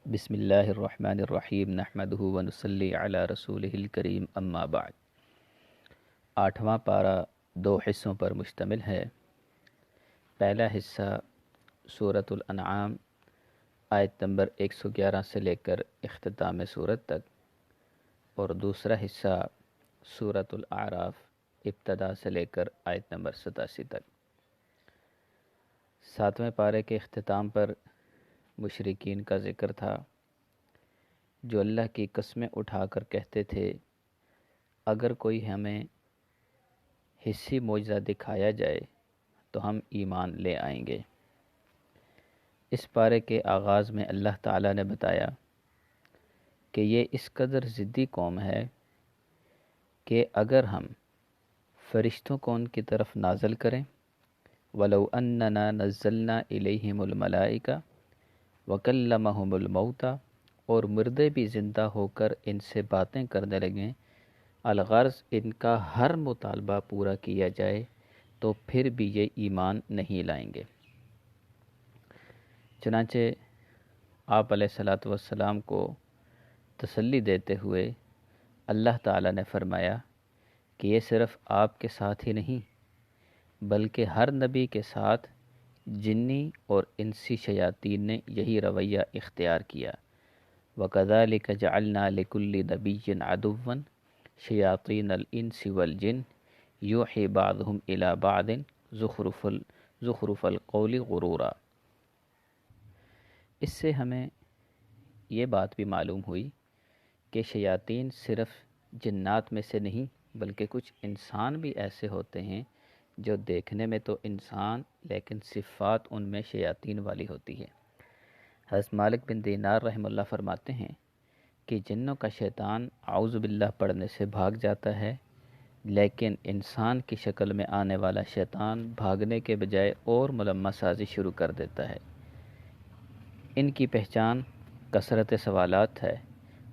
بسم اللہ الرحمن الرحیم نحمدہ ونصلی علی رسولہ الکریم اما بعد۔ 8واں پارہ 2 حصوں پر مشتمل ہے۔ پہلا حصہ سورۃ الانعام آیت نمبر 111 سے لے کر اختتام سورت تک، اور دوسرا حصہ سورۃ الاعراف ابتدا سے لے کر آیت نمبر 87 تک۔ 7ویں پارے کے اختتام پر مشرکین کا ذکر تھا، جو اللہ کی قسمیں اٹھا کر کہتے تھے اگر کوئی ہمیں حسی معجزہ دکھایا جائے تو ہم ایمان لے آئیں گے۔ اس پارے کے آغاز میں اللہ تعالیٰ نے بتایا کہ یہ اس قدر ضدی قوم ہے کہ اگر ہم فرشتوں کو ان کی طرف نازل کریں، وَلَوْ أَنَّنَا نَزَّلْنَا إِلَيْهِمُ الْمَلَائِكَةَ وَكَلَّمَهُمُ الْمَوْتَى، اور مردے بھی زندہ ہو کر ان سے باتیں کرنے لگیں، الغرض ان کا ہر مطالبہ پورا کیا جائے تو پھر بھی یہ ایمان نہیں لائیں گے۔ چنانچہ آپ علیہ الصلاۃ والسلام کو تسلی دیتے ہوئے اللہ تعالیٰ نے فرمایا کہ یہ صرف آپ کے ساتھ ہی نہیں بلکہ ہر نبی کے ساتھ جنی اور انسی شیاطین نے یہی رویہ اختیار کیا۔ وَكَذَلِكَ جَعَلْنَا لِكُلِّ نَبِيٍّ عَدُوًّا شَيَاطِينَ الْإِنسِ وَالْجِنِّ يُوحِي بَعْضُهُمْ إِلَى بَعْضٍ زُخْرُفَ الْقَوْلِ غُرُورًا۔ اس سے ہمیں یہ بات بھی معلوم ہوئی کہ شیاطین صرف جنات میں سے نہیں بلکہ کچھ انسان بھی ایسے ہوتے ہیں جو دیکھنے میں تو انسان لیکن صفات ان میں شیاطین والی ہوتی ہے۔ حضرت مالک بن دینار رحمہ اللہ فرماتے ہیں کہ جنوں کا شیطان اعوذ باللہ پڑھنے سے بھاگ جاتا ہے، لیکن انسان کی شکل میں آنے والا شیطان بھاگنے کے بجائے اور ملمہ سازی شروع کر دیتا ہے۔ ان کی پہچان کثرت سوالات ہے۔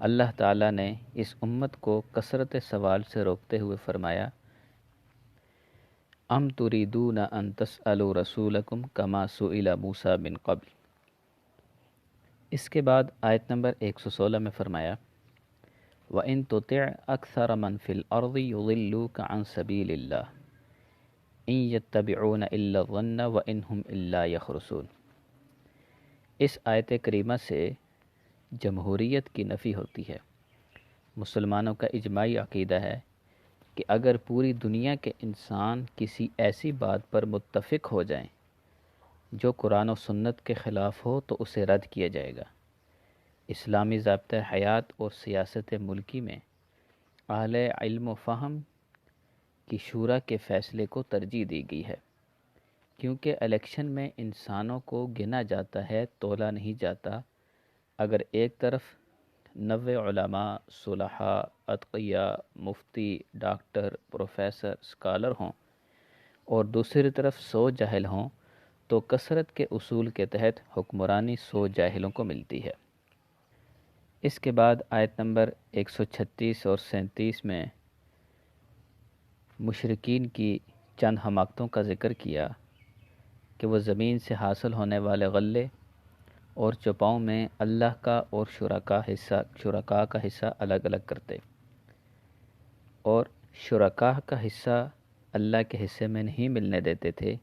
اللہ تعالیٰ نے اس امت کو کثرت سوال سے روکتے ہوئے فرمایا، ام تريدون ان تسألوا رسولکم کما سئل موسیٰ من قبل۔ اس کے بعد آیت نمبر 116 میں فرمایا، وَإِن تُطِعْ أَكْثَرَ مَنْ فِي الْأَرْضِ يُضِلُّوكَ عَنْ سَبِيلِ اللَّهِ إِن يَتَّبِعُونَ إِلَّا الظَّنَّ وَإِنْ هُمْ إِلَّا يَخْرُصُونَ۔ اس آیت کریمہ سے جمہوریت کی نفی ہوتی ہے۔ مسلمانوں کا اجماعی عقیدہ ہے کہ اگر پوری دنیا کے انسان کسی ایسی بات پر متفق ہو جائیں جو قرآن و سنت کے خلاف ہو تو اسے رد کیا جائے گا۔ اسلامی ضابطۂ حیات اور سیاست ملکی میں اہل علم و فہم کی شورا کے فیصلے کو ترجیح دی گئی ہے، کیونکہ الیکشن میں انسانوں کو گنا جاتا ہے، تولا نہیں جاتا۔ اگر ایک طرف 90 علماء، صلحاء، اتقیاء، مفتی، ڈاکٹر، پروفیسر، اسکالر ہوں اور دوسری طرف 100 جاہل ہوں تو کثرت کے اصول کے تحت حکمرانی 100 جاہلوں کو ملتی ہے۔ اس کے بعد آیت نمبر 136 اور 37 میں مشرکین کی چند حماقتوں کا ذکر کیا کہ وہ زمین سے حاصل ہونے والے غلے اور چوپاؤں میں اللہ کا اور شرکاء کا حصہ الگ الگ کرتے، اور شرکاء کا حصہ اللہ کے حصے میں نہیں ملنے دیتے تھے،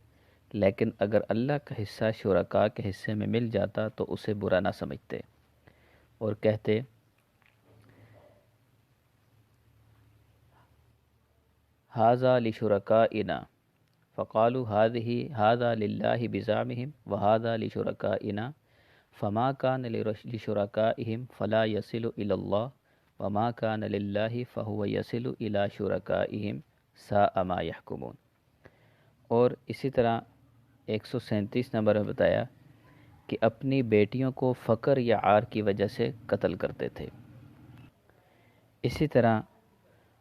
لیکن اگر اللہ کا حصہ شرکاء کے حصے میں مل جاتا تو اسے برا نہ سمجھتے اور کہتے ھذا لشرکائنا فقالوا ھذا للہ بزعمہم وھذا لشرکائنا فما کان لشرکائہم فلا یصل الی اللہ وما کان للہ فہو یصل الی شرکائہم ساء ما یحکمون۔ اور اسی طرح 137 نمبر میں بتایا کہ اپنی بیٹیوں کو فقر یا عار کی وجہ سے قتل کرتے تھے۔ اسی طرح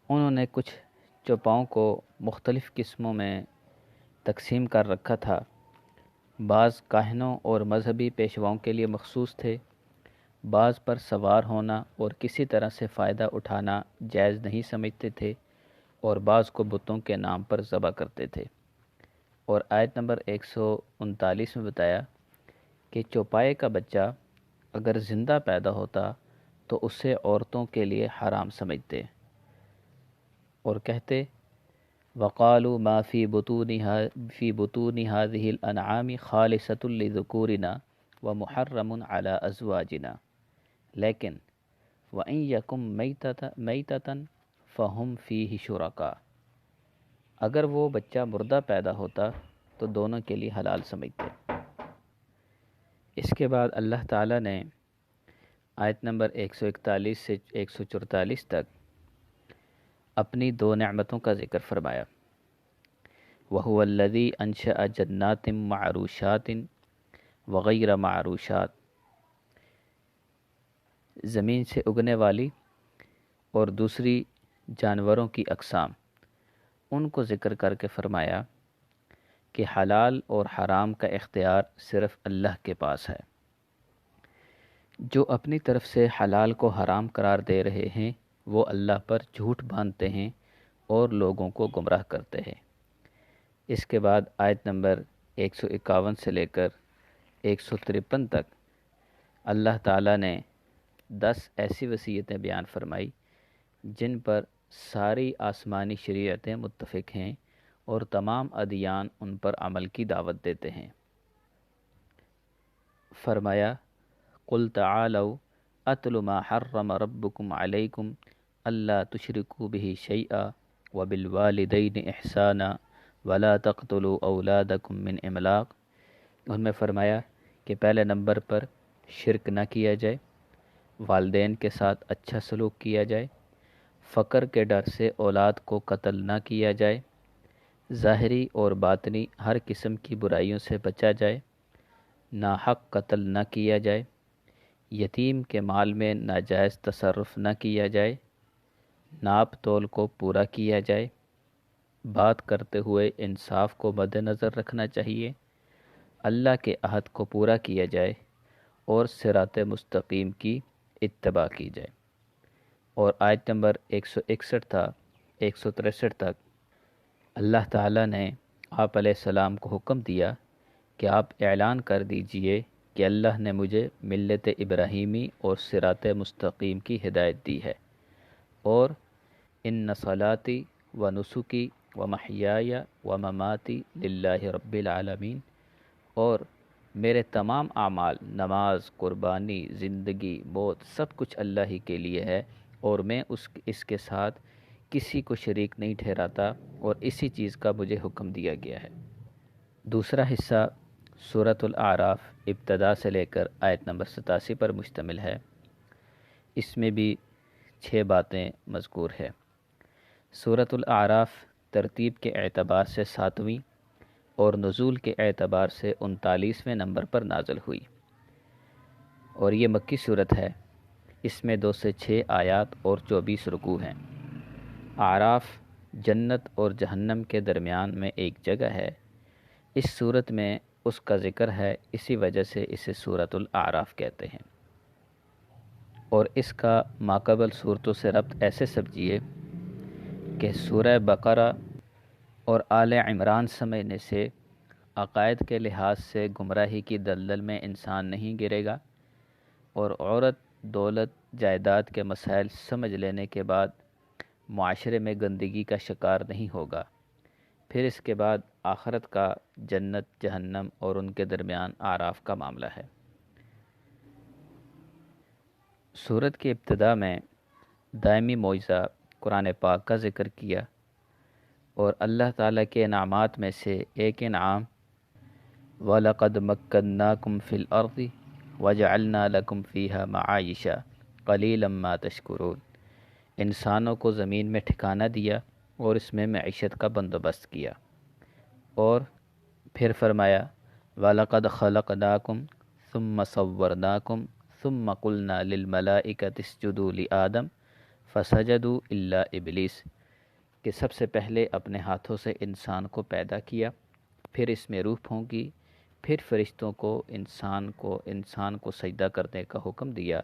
انہوں نے کچھ چوپاؤں کو مختلف قسموں میں تقسیم کر رکھا تھا۔ بعض کاہنوں اور مذہبی پیشواؤں کے لیے مخصوص تھے، بعض پر سوار ہونا اور کسی طرح سے فائدہ اٹھانا جائز نہیں سمجھتے تھے، اور بعض کو بتوں کے نام پر ذبح کرتے تھے۔ اور آیت نمبر 139 میں بتایا کہ چوپائے کا بچہ اگر زندہ پیدا ہوتا تو اسے عورتوں کے لیے حرام سمجھتے اور کہتے وقالوا ما فی بطون هذه الانعام خالصۃ لذکورنا ومحرم علی ازواجنا، لیکن وَإِن يَكُن مَيْتَةً فَهُمْ فِيهِ شُرَكَاء، اگر وہ بچہ مردہ پیدا ہوتا تو دونوں کے لیے حلال سمجھتے۔ اس کے بعد اللہ تعالیٰ نے آیت نمبر 141 سے 144 تک اپنی دو نعمتوں کا ذکر فرمایا۔ وَهُوَ الَّذِي أَنشَأَ جَنَّاتٍ مَعْرُوشَاتٍ وَغَيْرَ مَعْرُوشَاتٍ، زمین سے اگنے والی اور دوسری جانوروں کی اقسام، ان کو ذکر کر کے فرمایا کہ حلال اور حرام کا اختیار صرف اللہ کے پاس ہے۔ جو اپنی طرف سے حلال کو حرام قرار دے رہے ہیں وہ اللہ پر جھوٹ باندھتے ہیں اور لوگوں کو گمراہ کرتے ہیں۔ اس کے بعد آیت نمبر 151 سے لے کر 153 تک اللہ تعالیٰ نے 10 ایسی وصیتیں بیان فرمائی جن پر ساری آسمانی شریعتیں متفق ہیں اور تمام ادیان ان پر عمل کی دعوت دیتے ہیں۔ فرمایا قُلْ تَعَالَوْا أَتْلُ مَا حَرَّمَ رَبُّكُمْ عَلَيْكُمْ أَلَّا تُشْرِكُوا بِهِ شَيْئًا وَبِالْوَالِدَيْنِ إِحْسَانًا وَلَا تَقْتُلُوا أَوْلَادَكُمْ مِنْ إِمْلَاقٍ، ان میں فرمایا کہ پہلے نمبر پر شرک نہ کیا جائے، والدین کے ساتھ اچھا سلوک کیا جائے، فقر کے ڈر سے اولاد کو قتل نہ کیا جائے، ظاہری اور باطنی ہر قسم کی برائیوں سے بچا جائے، ناحق قتل نہ کیا جائے، یتیم کے مال میں ناجائز تصرف نہ کیا جائے، ناپ تول کو پورا کیا جائے، بات کرتے ہوئے انصاف کو مد نظر رکھنا چاہیے، اللہ کے عہد کو پورا کیا جائے اور صراط مستقیم کی اتباع کی جائے۔ اور آیت نمبر 161 تھا 163 تک اللہ تعالیٰ نے آپ علیہ السلام کو حکم دیا کہ آپ اعلان کر دیجئے کہ اللہ نے مجھے ملت ابراہیمی اور صراط مستقیم کی ہدایت دی ہے، اور ان صلاتی و نسکی و محیای و مماتی للہ رب العالمین، اور میرے تمام اعمال، نماز، قربانی، زندگی، موت، سب کچھ اللہ ہی کے لیے ہے، اور میں اس کے ساتھ کسی کو شریک نہیں ٹھہراتا، اور اسی چیز کا مجھے حکم دیا گیا ہے۔ دوسرا حصہ سورۃ الاعراف ابتدا سے لے کر آیت نمبر 87 پر مشتمل ہے۔ اس میں بھی 6 باتیں مذکور ہے۔ سورۃ الاعراف ترتیب کے اعتبار سے 7ویں اور نزول کے اعتبار سے 39ویں نمبر پر نازل ہوئی، اور یہ مکی صورت ہے۔ اس میں 2 سے 6 آیات اور 24 رکوع ہیں۔ اعراف جنت اور جہنم کے درمیان میں ایک جگہ ہے۔ اس صورت میں اس کا ذکر ہے، اسی وجہ سے اسے سورۃ الاعراف کہتے ہیں۔ اور اس کا ماقبل صورتوں سے ربط ایسے سمجھیے کہ سورہ بقرہ اور آل عمران سمجھنے سے عقائد کے لحاظ سے گمراہی کی دلدل میں انسان نہیں گرے گا، اور عورت، دولت، جائیداد کے مسائل سمجھ لینے کے بعد معاشرے میں گندگی کا شکار نہیں ہوگا۔ پھر اس کے بعد آخرت کا جنت، جہنم اور ان کے درمیان اعراف کا معاملہ ہے۔ سورت کی ابتدا میں دائمی معجزہ قرآن پاک کا ذکر کیا، اور اللہ تعالیٰ کے انعامات میں سے ایک انعام وَلَقَدْ مَكَّنَّاكُمْ فِي الْأَرْضِ وَجَعَلْنَا لَكُمْ فِيهَا مَعَائِشَ قَلِيلًا مَا تَشْكُرُونَ، انسانوں کو زمین میں ٹھکانہ دیا اور اس میں معیشت کا بندوبست کیا۔ اور پھر فرمایا وَلَقَدْ خَلَقْنَاكُمْ ثُمَّ صَوَّرْنَاكُمْ ثُمَّ قُلْنَا لِلْمَلَائِكَةِ اسْجُدُوا لِآدَمَ فَسَجَدُوا إِلَّا إِبْلِيسَ، کہ سب سے پہلے اپنے ہاتھوں سے انسان کو پیدا کیا، پھر اس میں روح پھونکی، پھر فرشتوں کو انسان کو سجدہ کرنے کا حکم دیا،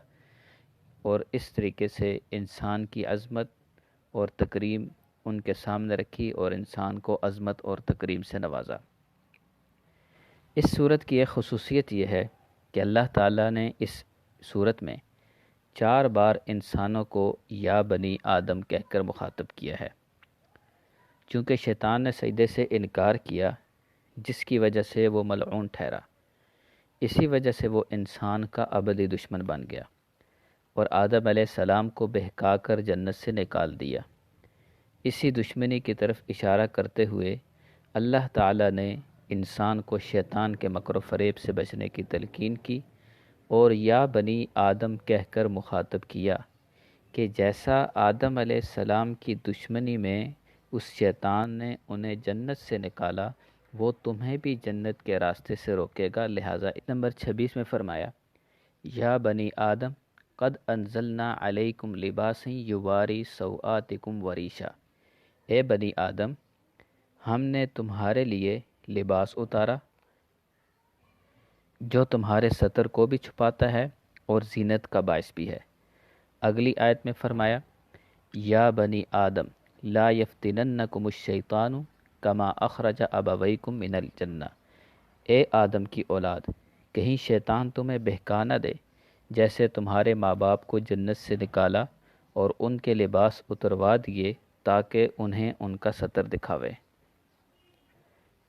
اور اس طریقے سے انسان کی عظمت اور تکریم ان کے سامنے رکھی اور انسان کو عظمت اور تکریم سے نوازا۔ اس صورت کی ایک خصوصیت یہ ہے کہ اللہ تعالیٰ نے اس صورت میں 4 بار انسانوں کو یا بنی آدم کہہ کر مخاطب کیا ہے۔ چونکہ شیطان نے سجدے سے انکار کیا، جس کی وجہ سے وہ ملعون ٹھہرا، اسی وجہ سے وہ انسان کا ابدی دشمن بن گیا اور آدم علیہ السلام کو بہکا کر جنت سے نکال دیا۔ اسی دشمنی کی طرف اشارہ کرتے ہوئے اللہ تعالیٰ نے انسان کو شیطان کے مکر و فریب سے بچنے کی تلقین کی اور یا بنی آدم کہہ کر مخاطب کیا کہ جیسا آدم علیہ السلام کی دشمنی میں اس شیطان نے انہیں جنت سے نکالا، وہ تمہیں بھی جنت کے راستے سے روکے گا۔ لہٰذا نمبر 26 میں فرمایا یا بنی آدم قد انزلنا علیکم لباسا یواری سوآتکم وریشا، اے بنی آدم ہم نے تمہارے لیے لباس اتارا جو تمہارے ستر کو بھی چھپاتا ہے اور زینت کا باعث بھی ہے۔ اگلی آیت میں فرمایا یا بنی آدم لا یفتننکم الشیطان کما اخرج ابویکم من الجنہ، اے آدم کی اولاد کہیں شیطان تمہیں بہکا نہ دے جیسے تمہارے ماں باپ کو جنت سے نکالا اور ان کے لباس اتروا دیے تاکہ انہیں ان کا ستر دکھاوے۔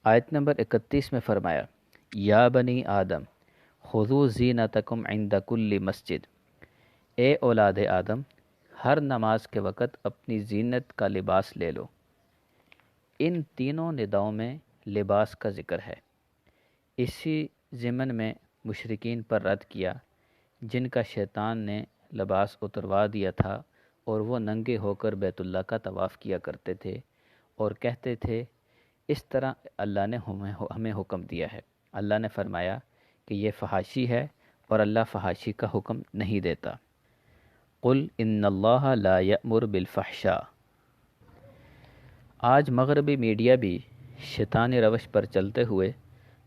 آیت نمبر 31 میں فرمایا یا بنی آدم خذوا زینتکم عند کل مسجد، اے اولاد آدم ہر نماز کے وقت اپنی زینت کا لباس لے لو۔ ان تینوں نداؤں میں لباس کا ذکر ہے۔ اسی ضمن میں مشرکین پر رد کیا جن کا شیطان نے لباس اتروا دیا تھا اور وہ ننگے ہو کر بیت اللہ کا طواف کیا کرتے تھے اور کہتے تھے اس طرح اللہ نے ہمیں حکم دیا ہے۔ اللہ نے فرمایا کہ یہ فحاشی ہے اور اللہ فحاشی کا حکم نہیں دیتا۔ قل ان اللہ لا یأمر بالفحشاء۔ آج مغربی میڈیا بھی شیطانی روش پر چلتے ہوئے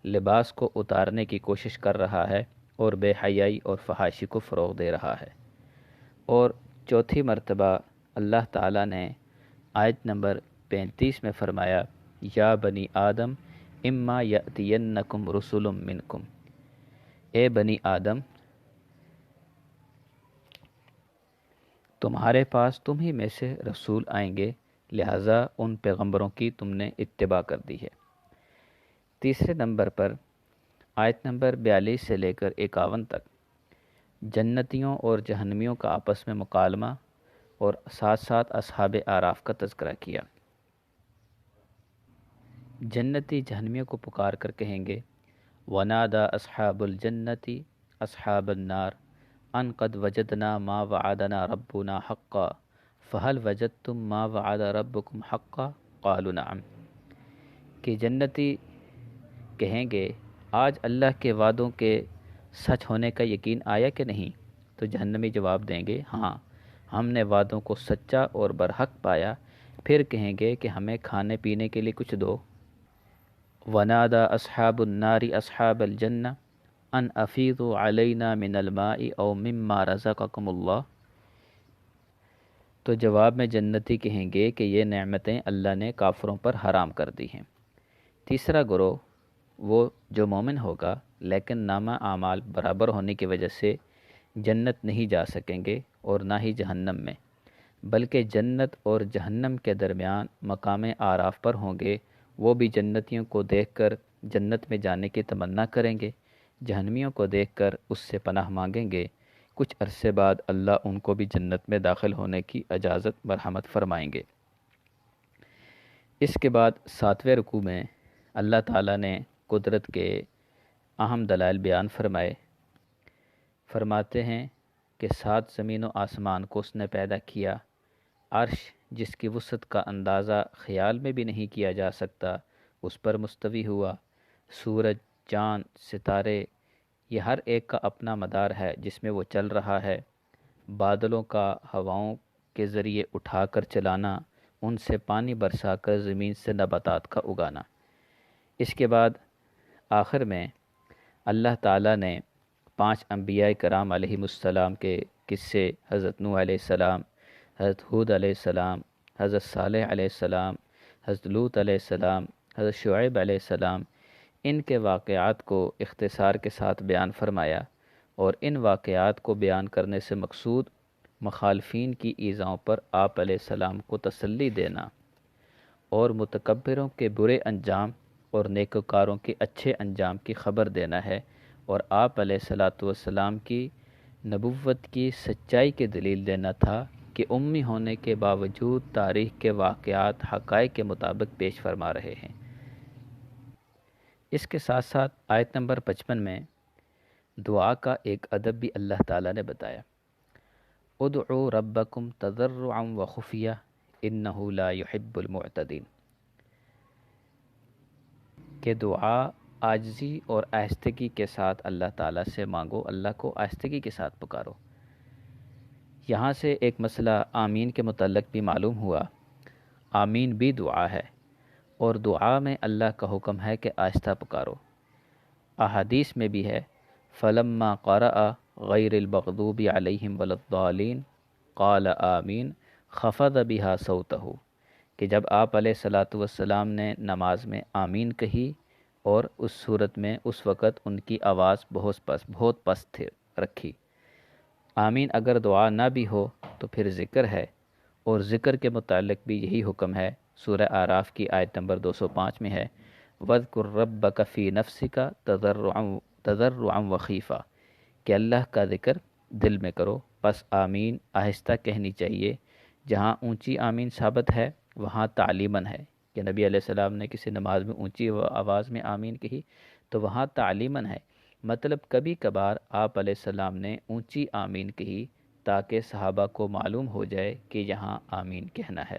لباس کو اتارنے کی کوشش کر رہا ہے اور بے حیائی اور فحاشی کو فروغ دے رہا ہے۔ اور چوتھی مرتبہ اللہ تعالیٰ نے آیت نمبر 35 میں فرمایا یا بنی آدم اما یأتینکم رسل منکم، اے بنی آدم تمہارے پاس تم ہی میں سے رسول آئیں گے، لہٰذا ان پیغمبروں کی تم نے اتباع کر دی ہے۔ تیسرے نمبر پر آیت نمبر 42 سے لے کر 51 تک جنتیوں اور جہنمیوں کا آپس میں مکالمہ اور ساتھ ساتھ اصحاب اعراف کا تذکرہ کیا۔ جنتی جہنمیوں کو پکار کر کہیں گے وَنَادَى أَصْحَابُ الْجَنَّةِ أَصْحَابَ النَّارِ أَنْ قَدْ وَجَدْنَا مَا وَعَدَنَا رَبُّنَا حَقًّا فَهَلْ وَجَدْتُم مَّا وَعَدَ رَبُّكُمْ حَقًّا قَالُوا نَعَمْ، کہ جنتی کہیں گے آج اللہ کے وعدوں کے سچ ہونے کا یقین آیا کہ نہیں؟ تو جہنمی جواب دیں گے ہاں ہم نے وعدوں کو سچا اور برحق پایا۔ پھر کہیں گے کہ ہمیں کھانے پینے کے لیے کچھ دو۔ وَنَادَى أَصْحَابُ النَّارِ أَصْحَابَ الْجَنَّةِ أَنْ أَفِيضُوا عَلَيْنَا مِنَ الْمَاءِ أَوْ مِمَّا رَزَقَكُمُ اللَّهُ، تو جواب میں جنتی کہیں گے کہ یہ نعمتیں اللہ نے کافروں پر حرام کر دی ہیں۔ تیسرا گروہ وہ جو مومن ہوگا لیکن نامہ اعمال برابر ہونے کی وجہ سے جنت نہیں جا سکیں گے اور نہ ہی جہنم میں، بلکہ جنت اور جہنم کے درمیان مقام اعراف پر ہوں گے۔ وہ بھی جنتیوں کو دیکھ کر جنت میں جانے کی تمنا کریں گے، جہنمیوں کو دیکھ کر اس سے پناہ مانگیں گے۔ کچھ عرصے بعد اللہ ان کو بھی جنت میں داخل ہونے کی اجازت مرحمت فرمائیں گے۔ اس کے بعد 7ویں رکوع میں اللہ تعالیٰ نے قدرت کے اہم دلائل بیان فرماتے ہیں کہ 7 زمین و آسمان کو اس نے پیدا کیا، عرش جس کی وسعت کا اندازہ خیال میں بھی نہیں کیا جا سکتا اس پر مستوی ہوا، سورج، چاند، ستارے، یہ ہر ایک کا اپنا مدار ہے جس میں وہ چل رہا ہے، بادلوں کا ہواؤں کے ذریعے اٹھا کر چلانا، ان سے پانی برسا کر زمین سے نباتات کا اگانا۔ اس کے بعد آخر میں اللہ تعالیٰ نے 5 انبیاء کرام علیہم السلام کے قصے، حضرت نوح علیہ السلام، حضرت ہود علیہ السلام، حضرت صالح علیہ السلام، حضرت لوط علیہ السلام، حضرت شعیب علیہ السلام، ان کے واقعات کو اختصار کے ساتھ بیان فرمایا اور ان واقعات کو بیان کرنے سے مقصود مخالفین کی ایذاؤں پر آپ علیہ السلام کو تسلی دینا اور متکبروں کے برے انجام اور نیکوکاروں کے اچھے انجام کی خبر دینا ہے، اور آپ علیہ السلام کی نبوت کی سچائی کی دلیل دینا تھا کہ امی ہونے کے باوجود تاریخ کے واقعات حقائق کے مطابق پیش فرما رہے ہیں۔ اس کے ساتھ ساتھ آیت نمبر 55 میں دعا کا ایک ادب بھی اللہ تعالیٰ نے بتایا، ادعوا ربکم تضرعا وخفیہ انہ لا یحب المعتدین، کہ دعا عاجزی اور آہستگی کے ساتھ اللہ تعالیٰ سے مانگو، اللہ کو آہستگی کے ساتھ پکارو۔ یہاں سے ایک مسئلہ آمین کے متعلق بھی معلوم ہوا۔ آمین بھی دعا ہے، اور دعا میں اللہ کا حکم ہے کہ آہستہ پکارو۔ احادیث میں بھی ہے، فلما قرأ غیر المغضوب علیہم ولا الضالین قال آمین خفض بها صوتہ، کہ جب آپ علیہ والسلام نے نماز میں آمین کہی اور اس صورت میں اس وقت ان کی آواز بہت پست رکھی۔ آمین اگر دعا نہ بھی ہو تو پھر ذکر ہے، اور ذکر کے متعلق بھی یہی حکم ہے۔ سورہ اعراف کی آیت نمبر 205 میں ہے، وَاذْكُرْ رَبَّكَ فِي نَفْسِكَ تَضَرُّعًا وَخِیفًا، کہ اللہ کا ذکر دل میں کرو، پس آمین آہستہ کہنی چاہیے۔ جہاں اونچی آمین ثابت ہے وہاں تعلیماً ہے کہ نبی علیہ السلام نے کسی نماز میں اونچی آواز میں آمین کہی تو وہاں تعلیماً ہے، مطلب کبھی کبھار آپ علیہ السلام نے اونچی آمین کہی تاکہ صحابہ کو معلوم ہو جائے کہ یہاں آمین کہنا ہے۔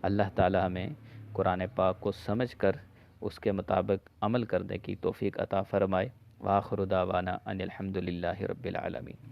اللہ تعالی ہمیں قرآن پاک کو سمجھ کر اس کے مطابق عمل کرنے کی توفیق عطا فرمائے۔ وآخر دعوانا ان الحمد للہ رب العالمین۔